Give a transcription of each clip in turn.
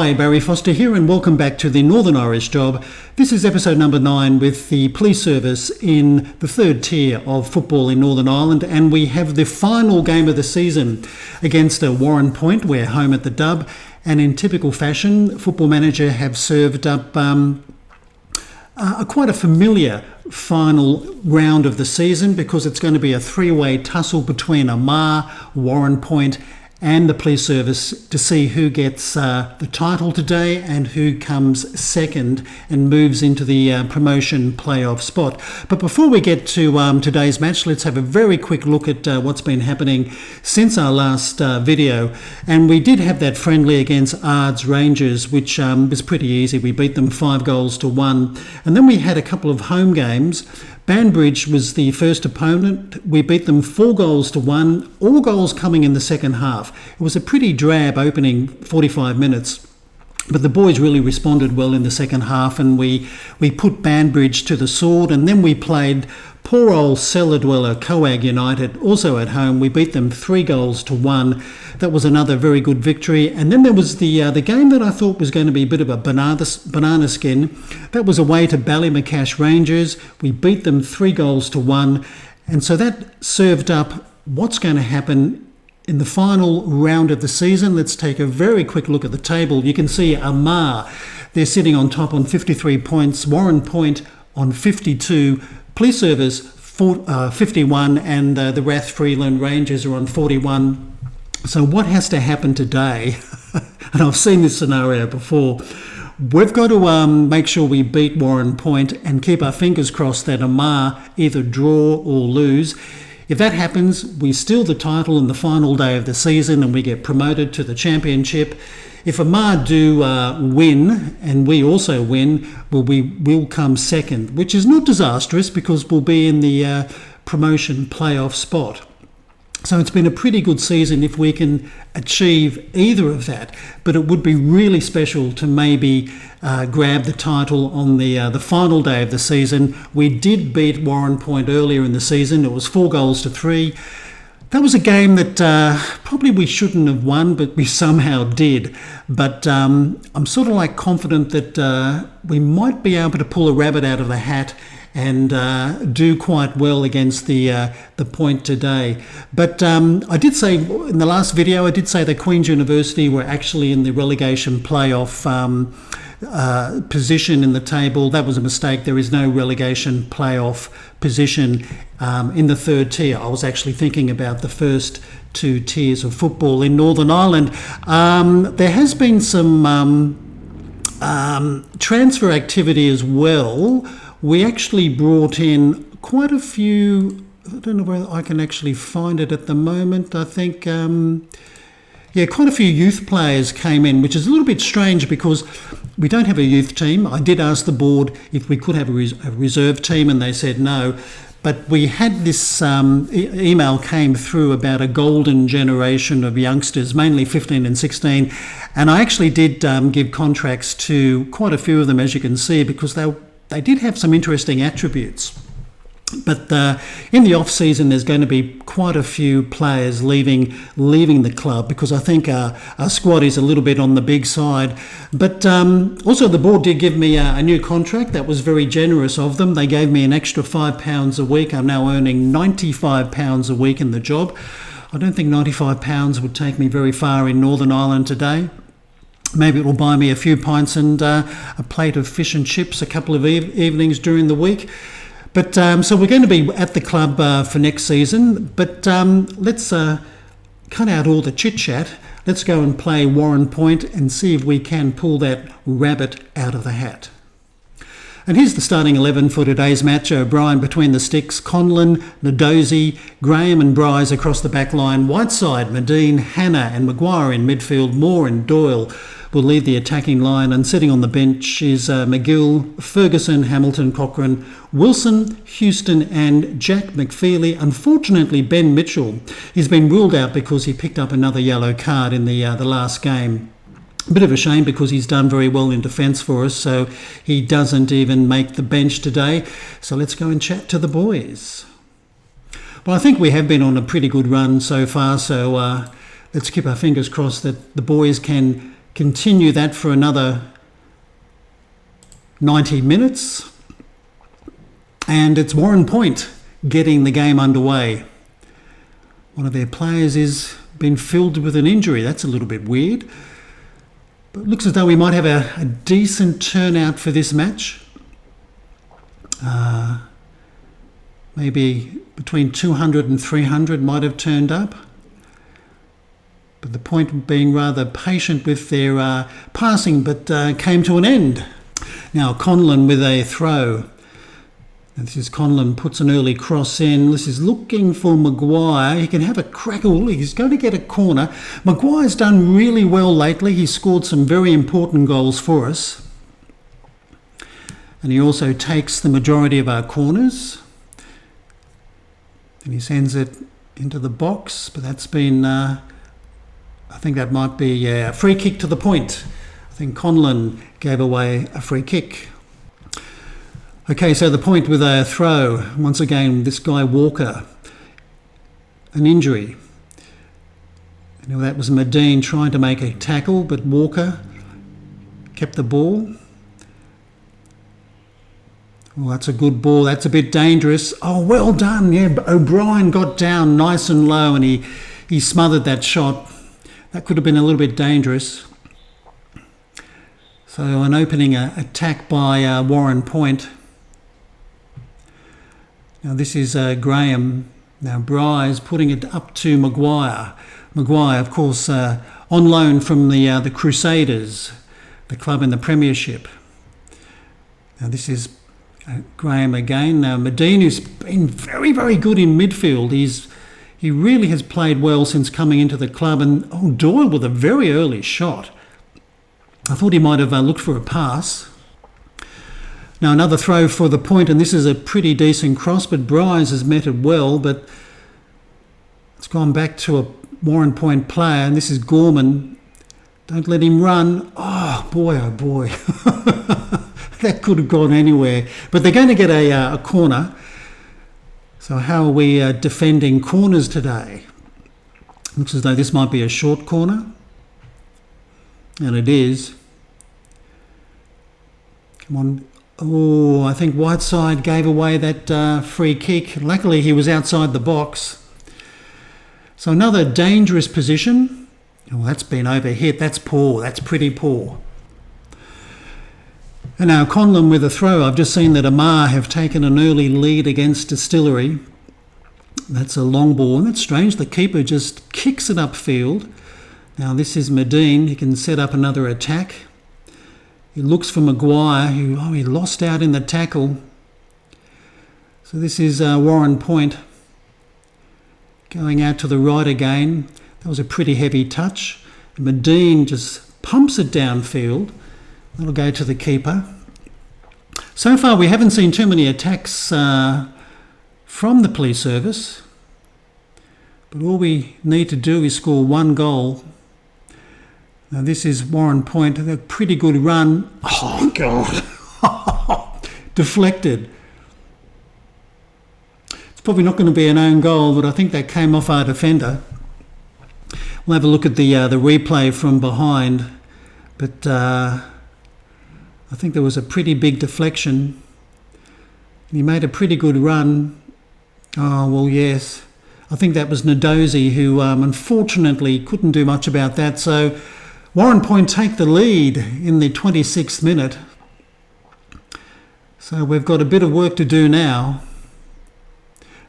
Hi, Barry Foster here, and welcome back to the Northern Irish Job. This is episode number 9 with the police service in the third tier of football in Northern Ireland, and we have the final game of the season against Warrenpoint. We're home at the Dub, and in typical fashion, Football Manager have served up quite a familiar final round of the season, because it's going to be a three-way tussle between Armagh, Warrenpoint and the police service to see who gets the title today and who comes second and moves into the promotion playoff spot. But before we get to today's match, let's have a very quick look at what's been happening since our last video. And we did have that friendly against Ards Rangers, which was pretty easy. We beat them 5-1. And then we had a couple of home games. Banbridge was the first opponent. We beat them 4-1, all goals coming in the second half. It was a pretty drab opening 45 minutes, but the boys really responded well in the second half, and we put Banbridge to the sword. And then we played poor old cellar dweller Coag United, also at home. We beat them 3-1. That was another very good victory. And then there was the game that I thought was going to be a bit of a banana skin. That was away to Ballymacash Rangers. We beat them 3-1. And so that served up what's going to happen in the final round of the season. Let's take a very quick look at the table. You can see Armagh, they're sitting on top on 53 points. Warrenpoint on 52. Police Service 51, and the Rathfreeland Rangers are on 41. So what has to happen today, and I've seen this scenario before, we've got to make sure we beat Warrenpoint and keep our fingers crossed that Armagh either draw or lose. If that happens, we steal the title in the final day of the season and we get promoted to the championship. If Armagh do win, and we also win, well, we will come second, which is not disastrous because we'll be in the promotion playoff spot. So it's been a pretty good season if we can achieve either of that. But it would be really special to maybe grab the title on the final day of the season. We did beat Warrenpoint earlier in the season. It was 4-3. That was a game that probably we shouldn't have won, but we somehow did. But I'm sort of like confident that we might be able to pull a rabbit out of the hat and do quite well against the point today. But I did say in the last video, I did say that Queen's University were actually in the relegation playoff position in the table. That was a mistake. There is no relegation playoff position in the third tier. I was actually thinking about the first two tiers of football in Northern Ireland. There has been some transfer activity as well. We actually brought in quite a few. I don't know whether I can actually find it at the moment. I think quite a few youth players came in, which is a little bit strange because we don't have a youth team. I did ask the board if we could have a reserve team, and they said no. But we had this email came through about a golden generation of youngsters, mainly 15 and 16. And I actually did give contracts to quite a few of them, as you can see, because they did have some interesting attributes. But in the off-season, there's going to be quite a few players leaving the club, because I think our squad is a little bit on the big side. But also the board did give me a new contract. That was very generous of them. They gave me an extra £5 a week. I'm now earning £95 a week in the job. I don't think £95 would take me very far in Northern Ireland today. Maybe it will buy me a few pints and a plate of fish and chips a couple of evenings during the week. But so we're going to be at the club for next season. But let's cut out all the chit-chat. Let's go and play Warrenpoint and see if we can pull that rabbit out of the hat. And here's the starting 11 for today's match. O'Brien between the sticks, Conlon, Nadozie, Graham and Bryce across the back line, Whiteside, Medine, Hannah and Maguire in midfield, Moore and Doyle will lead the attacking line, and sitting on the bench is McGill, Ferguson, Hamilton, Cochrane, Wilson, Houston and Jack McFeely. Unfortunately, Ben Mitchell, he's been ruled out because he picked up another yellow card in the last game. A bit of a shame because he's done very well in defence for us, so he doesn't even make the bench today. So let's go and chat to the boys. Well, I think we have been on a pretty good run so far, so let's keep our fingers crossed that the boys can continue that for another 90 minutes. And it's Warren Point getting the game underway. One of their players has been filled with an injury. That's a little bit weird. But it looks as though we might have a decent turnout for this match. Maybe between 200 and 300 might have turned up. But the Point being rather patient with their passing, but came to an end. Now Conlon with a throw. And this is Conlon puts an early cross in. This is looking for Maguire. He can have a crackle. He's going to get a corner. Maguire's done really well lately. He scored some very important goals for us. And he also takes the majority of our corners. And he sends it into the box. But that's been, I think that might be a free kick to the Point. I think Conlon gave away a free kick. Okay, so the Point with a throw. Once again, this guy Walker, an injury. You know, that was Medine trying to make a tackle, but Walker kept the ball. Well, that's a good ball. That's a bit dangerous. Oh, well done. Yeah, O'Brien got down nice and low and he smothered that shot. That could have been a little bit dangerous. So an opening attack by Warren Point. Now this is Graham. Now Bry's putting it up to Maguire. Maguire, of course, on loan from the Crusaders, the club in the Premiership. Now this is Graham again. Now Medina's been very, very good in midfield. He really has played well since coming into the club. And Doyle with a very early shot. I thought he might have looked for a pass. Now another throw for the Point, and this is a pretty decent cross, but Bryce has met it well, but it's gone back to a Warren Point player, and this is Gorman. Don't let him run. Oh boy, oh boy. That could have gone anywhere. But they're going to get a corner. So how are we defending corners today? Looks as though this might be a short corner. And it is. Come on. Oh, I think Whiteside gave away that free kick. Luckily, he was outside the box. So another dangerous position. Oh, that's been overhit. That's poor. That's pretty poor. And now Conlon with a throw. I've just seen that Amar have taken an early lead against Distillery. That's a long ball. And that's strange. The keeper just kicks it upfield. Now this is Medine. He can set up another attack. He looks for Maguire, who he lost out in the tackle. So this is Warren Point going out to the right again. That was a pretty heavy touch. Medine just pumps it downfield. That'll go to the keeper. So far we haven't seen too many attacks from the police service. But all we need to do is score one goal. Now this is Warren Point, a pretty good run. Oh God, deflected. It's probably not going to be an own goal, but I think that came off our defender. We'll have a look at the replay from behind, but I think there was a pretty big deflection. He made a pretty good run. Oh well, yes. I think that was Nadozi who unfortunately couldn't do much about that. So Warren Point take the lead in the 26th minute. So we've got a bit of work to do now.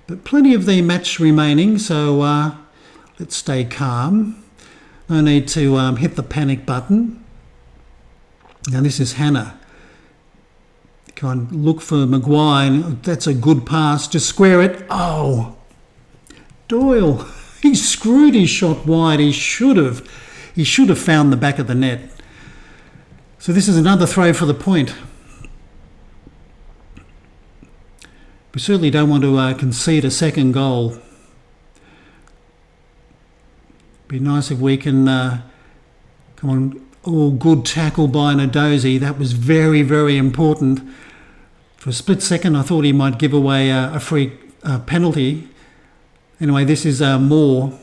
But plenty of the match remaining, so let's stay calm. No need to hit the panic button. Now this is Hannah. Go and look for Maguire. That's a good pass. Just square it. Oh, Doyle. He screwed his shot wide. He should have found the back of the net. So this is another throw for the Point. We certainly don't want to concede a second goal. Be nice if we can come on. Oh, good tackle by Nadozi. That was very, very important. For a split second, I thought he might give away a free penalty. Anyway, this is Moore.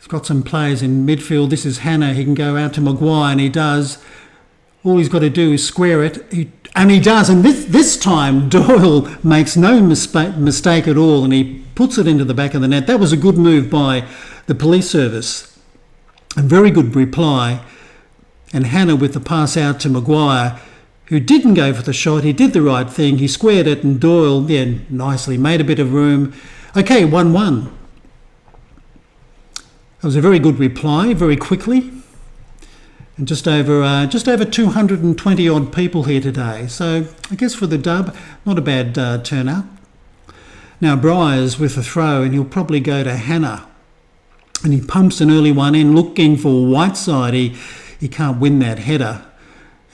He's got some players in midfield. This is Hannah. He can go out to Maguire, and he does. All he's got to do is square it, and he does. And this time, Doyle makes no mistake at all, and he puts it into the back of the net. That was a good move by the police service. A very good reply. And Hannah with the pass out to Maguire, who didn't go for the shot. He did the right thing. He squared it, and Doyle, nicely made a bit of room. Okay, 1-1. That was a very good reply, very quickly. And just over 220 odd people here today. So I guess for the dub, not a bad turnout. Now Briers with the throw, and he'll probably go to Hannah. And he pumps an early one in, looking for Whiteside. He can't win that header,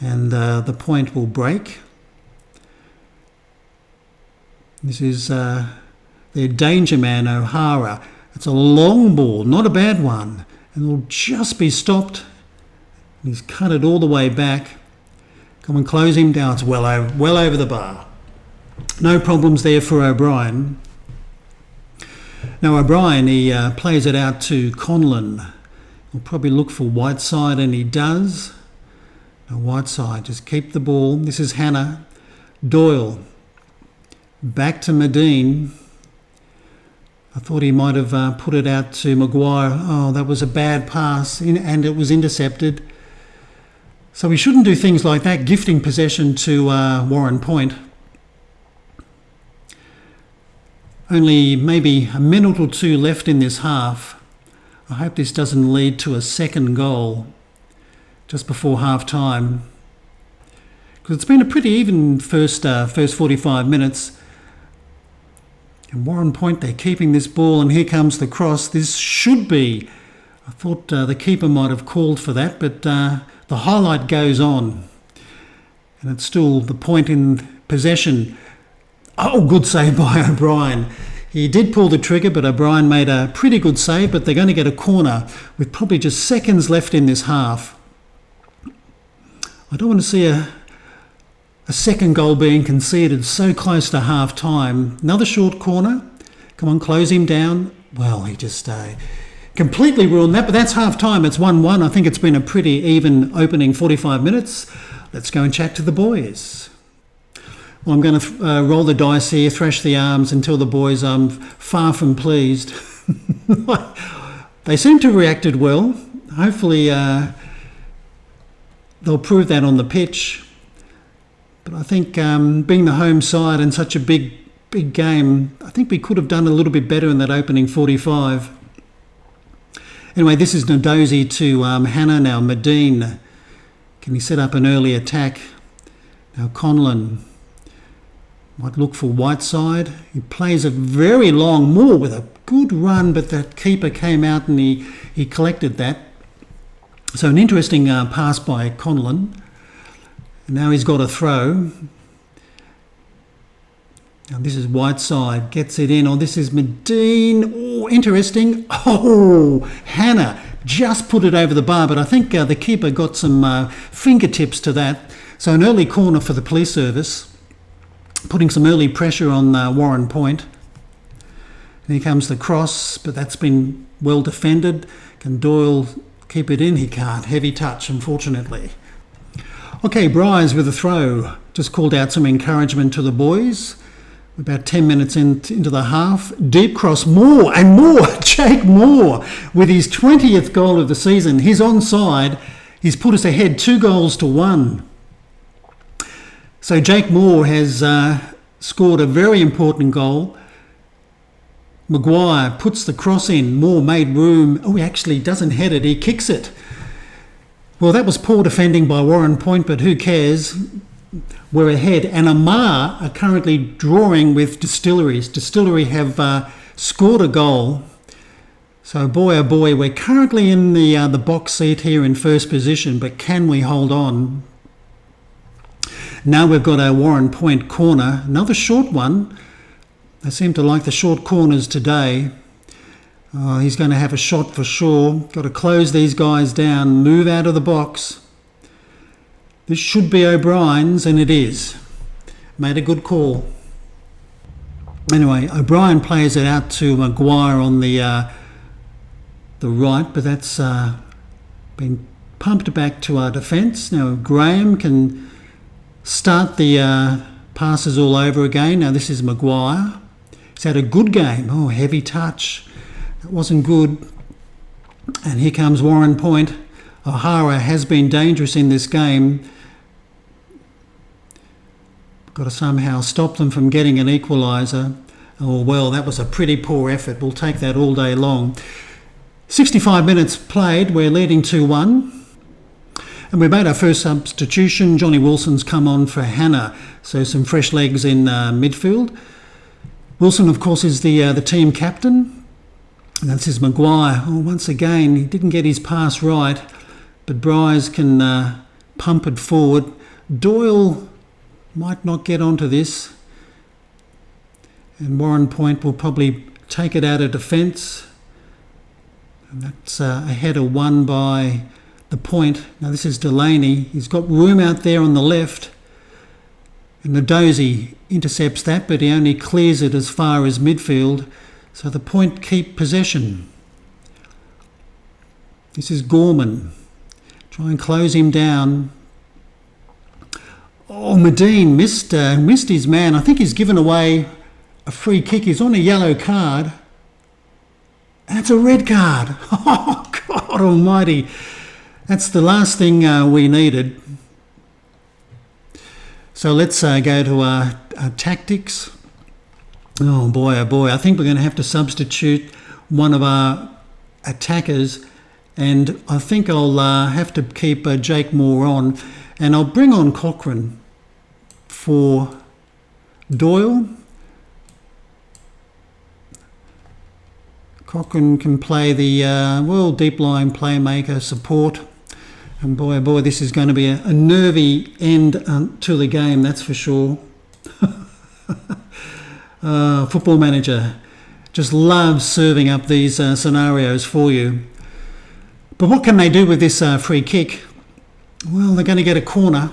and the point will break. This is their danger man, O'Hara. It's a long ball, not a bad one, and will just be stopped. He's cut it all the way back. Come and close him down. It's well over the bar. No problems there for O'Brien. Now O'Brien, he plays it out to Conlon. He'll probably look for Whiteside, and he does. Now Whiteside, just keep the ball. This is Hannah. Doyle. Back to Medine. I thought he might have put it out to Maguire. Oh, that was a bad pass, and it was intercepted. So we shouldn't do things like that, gifting possession to Warren Point. Only maybe a minute or two left in this half. I hope this doesn't lead to a second goal just before half-time. Because it's been a pretty even first 45 minutes. And Warren Point, they're keeping this ball, and here comes the cross. This should be... I thought the keeper might have called for that, but the highlight goes on. And it's still the Point in possession. Oh, good save by O'Brien. He did pull the trigger, but O'Brien made a pretty good save, but they're going to get a corner with probably just seconds left in this half. I don't want to see a second goal being conceded so close to half-time. Another short corner. Come on, close him down. Well, he just completely ruined that, but that's half-time. It's 1-1. I think it's been a pretty even opening 45 minutes. Let's go and chat to the boys. Well, I'm going to roll the dice here, thrash the arms, and tell the boys I'm far from pleased. They seem to have reacted well. Hopefully they'll prove that on the pitch. But I think being the home side and such a big game, I think we could have done a little bit better in that opening 45. Anyway, this is Ndozi to Hannah. Now Medine, can he set up an early attack? Now Conlon might look for Whiteside. He plays it very long, Moore with a good run, but that keeper came out and he collected that. So an interesting pass by Conlon. Now he's got a throw. Now this is Whiteside, gets it in. Oh, this is Medine. Oh, interesting. Oh, Hannah just put it over the bar, but I think the keeper got some fingertips to that. So an early corner for the police service, putting some early pressure on Warren Point. And here comes the cross, but that's been well defended. Can Doyle keep it in? He can't. Heavy touch, unfortunately. Okay, Briers with a throw. Just called out some encouragement to the boys. About 10 minutes into the half. Deep cross, Moore and Moore. Jake Moore with his 20th goal of the season. He's onside. He's put us ahead 2-1. So Jake Moore has scored a very important goal. Maguire puts the cross in. Moore made room. Oh, he actually doesn't head it. He kicks it. Well, that was poor defending by Warren Point, but who cares? We're ahead. And Amar are currently drawing with Distilleries. Distillery have scored a goal. So boy, oh boy, we're currently in the box seat here in first position, but can we hold on? Now we've got our Warren Point corner. Another short one. They seem to like the short corners today. He's going to have a shot for sure. Got to close these guys down, move out of the box. This should be O'Brien's, and it is. Made a good call. Anyway, O'Brien plays it out to Maguire on the the right, but that's been pumped back to our defence. Now Graham can start the passes all over again. Now this is Maguire. He's had a good game. Oh, heavy touch. That wasn't good. And here comes Warren Point. O'Hara has been dangerous in this game. Got to somehow stop them from getting an equaliser. Oh, well, that was a pretty poor effort. We'll take that all day long. 65 minutes played. We're leading 2-1. And we made our first substitution. Johnny Wilson's come on for Hannah. So some fresh legs in midfield. Wilson, of course, is the team captain. And that's his Maguire. Oh, once again, he didn't get his pass right. But Bryce can pump it forward. Doyle might not get onto this. And Warren Point will probably take it out of defence. And that's a header won by the Point. Now this is Delaney. He's got room out there on the left. And Nadozi intercepts that, but he only clears it as far as midfield. So the Point keep possession. This is Gorman. Try and close him down. Oh, Medine missed his man. I think he's given away a free kick. He's on a yellow card. And it's a red card. Oh, God almighty. That's the last thing we needed. So let's go to our tactics. Oh boy, I think we're going to have to substitute one of our attackers, and I think I'll have to keep Jake Moore on, and I'll bring on Cochrane for Doyle. Cochrane can play the deep line playmaker support. And boy, this is going to be a nervy end to the game, that's for sure. Football Manager just loves serving up these scenarios for you. But what can they do with this free kick? Well, they're going to get a corner.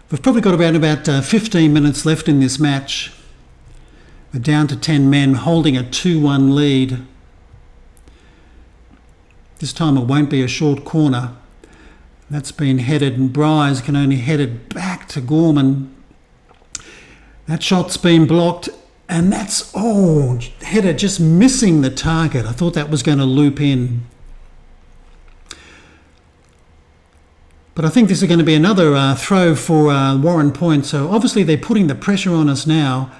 We've probably got about 15 minutes left in this match. We're down to 10 men, holding a 2-1 lead. This time it won't be a short corner. That's been headed, and Bryce can only head it back to Gorman. That shot's been blocked, and that's, header just missing the target. I thought that was going to loop in. But I think this is going to be another throw for Warren Point. So obviously they're putting the pressure on us now.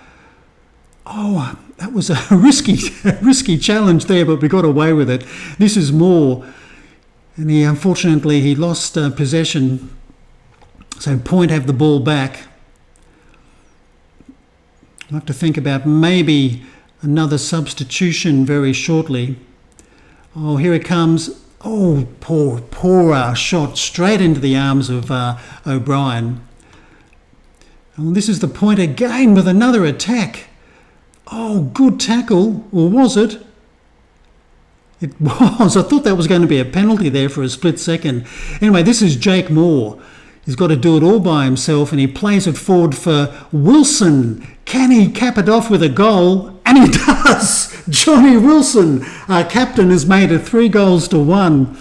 Oh, that was a risky challenge there, but we got away with it. This is Moore, and unfortunately he lost possession. So Point have the ball back. I'll have to think about maybe another substitution very shortly. Oh, here it comes. Oh, poor shot straight into the arms of O'Brien. And this is the Point again with another attack. Oh, good tackle, or was it? It was. I thought that was going to be a penalty there for a split second. Anyway, this is Jake Moore. He's got to do it all by himself, and he plays it forward for Wilson. Can he cap it off with a goal? And he does! Johnny Wilson, our captain, has made it 3-1.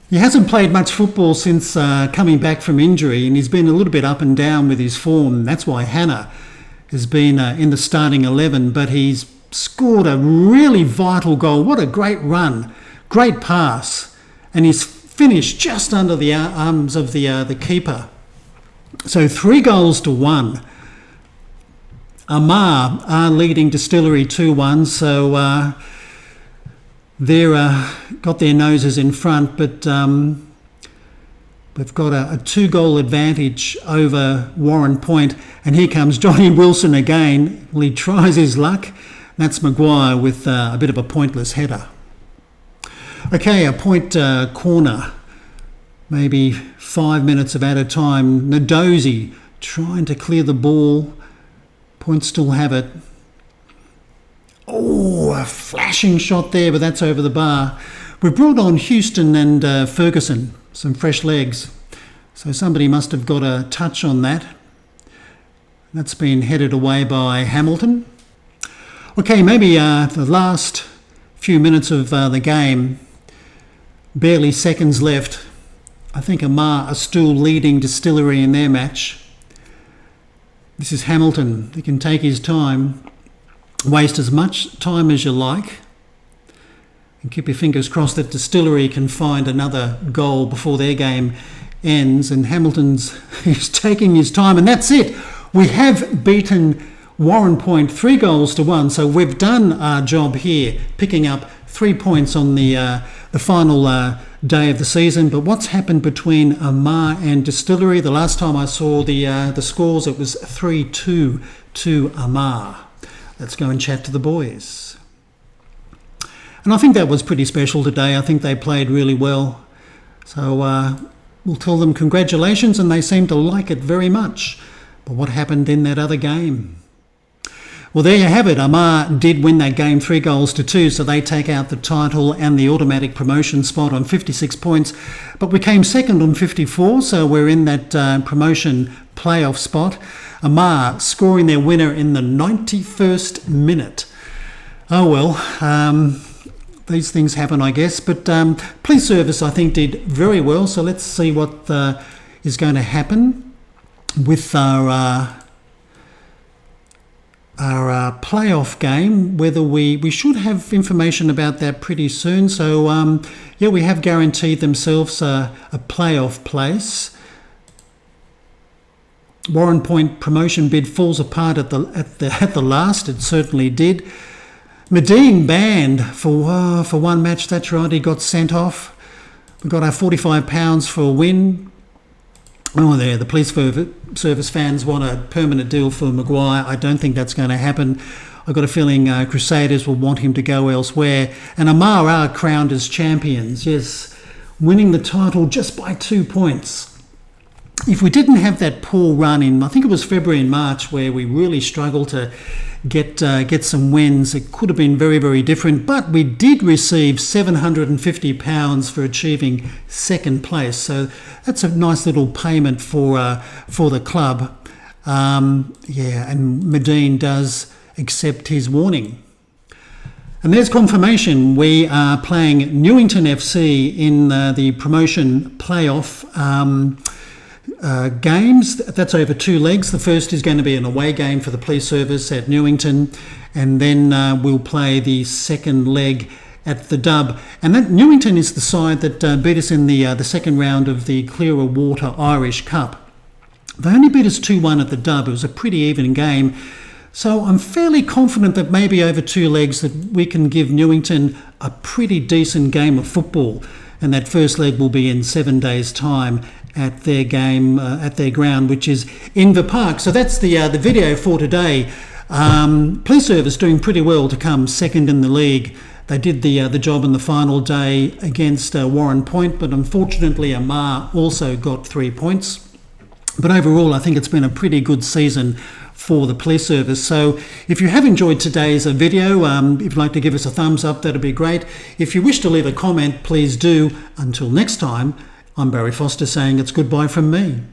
He hasn't played much football since coming back from injury, and he's been a little bit up and down with his form. That's why Hannah has been in the starting 11, but he's scored a really vital goal. What a great run, great pass, and he's finished just under the arms of the keeper. So 3-1. Amar are leading Distillery 2-1, so they're got their noses in front, but we've got a 2-goal advantage over Warren Point, and here comes Johnny Wilson again. Well, he tries his luck. That's Maguire with a bit of a pointless header. Okay, a Point corner. Maybe 5 minutes of added time. Nadozi trying to clear the ball. Point still have it. Oh, a flashing shot there, but that's over the bar. We've brought on Houston and Ferguson, some fresh legs. So somebody must have got a touch on that. That's been headed away by Hamilton. Okay, maybe the last few minutes of the game, barely seconds left. I think Amar are still leading Distillery in their match. This is Hamilton. He can take his time, waste as much time as you like, and keep your fingers crossed that Distillery can find another goal before their game ends. And Hamilton's he's taking his time, and that's it. We have beaten Warren Point 3-1, so we've done our job here, picking up 3 points on the final day of the season. But what's happened between Amar and Distillery? The last time I saw the scores, it was 3-2 to Amar. Let's go and chat to the boys. And I think that was pretty special today. I think they played really well. So we'll tell them congratulations, and they seem to like it very much. But what happened in that other game? Well, there you have it. Amar did win that game 3-2, so they take out the title and the automatic promotion spot on 56 points. But we came second on 54, so we're in that promotion playoff spot. Amar scoring their winner in the 91st minute. Oh well, these things happen, I guess. But Police Service, I think, did very well. So let's see what is going to happen with our playoff game, whether we should have information about that pretty soon. So yeah, we have guaranteed themselves a playoff place. Warren Point promotion bid falls apart at the last. It certainly did. Medine banned for one match. That's right. He got sent off. We got our £45 for a win. Oh, there, the Police Service fans want a permanent deal for Maguire. I don't think that's going to happen. I've got a feeling Crusaders will want him to go elsewhere. And Amar are crowned as champions, yes, winning the title just by 2 points. If we didn't have that poor run in, I think it was February and March, where we really struggled to get some wins, it could have been very, very different. But we did receive £750 for achieving second place, so that's a nice little payment for the club. Yeah, and Medine does accept his warning. And there's confirmation. We are playing Newington FC in the promotion playoff games. That's over 2 legs. The first is going to be an away game for the Police Service at Newington, and then we'll play the second leg at the Dub. And that Newington is the side that beat us in the second round of the Clearer Water Irish Cup. They only beat us 2-1 at the Dub. It was a pretty even game. So I'm fairly confident that maybe over 2 legs that we can give Newington a pretty decent game of football. And that first leg will be in 7 days' time at their game, at their ground, which is Inver Park. So that's the video for today. Police Service doing pretty well to come second in the league. They did the job on the final day against Warren Point, but unfortunately Amar also got 3 points. But overall, I think it's been a pretty good season for the Police Service. So if you have enjoyed today's video, if you'd like to give us a thumbs up, that'd be great. If you wish to leave a comment, please do. Until next time, I'm Barry Foster saying it's goodbye from me.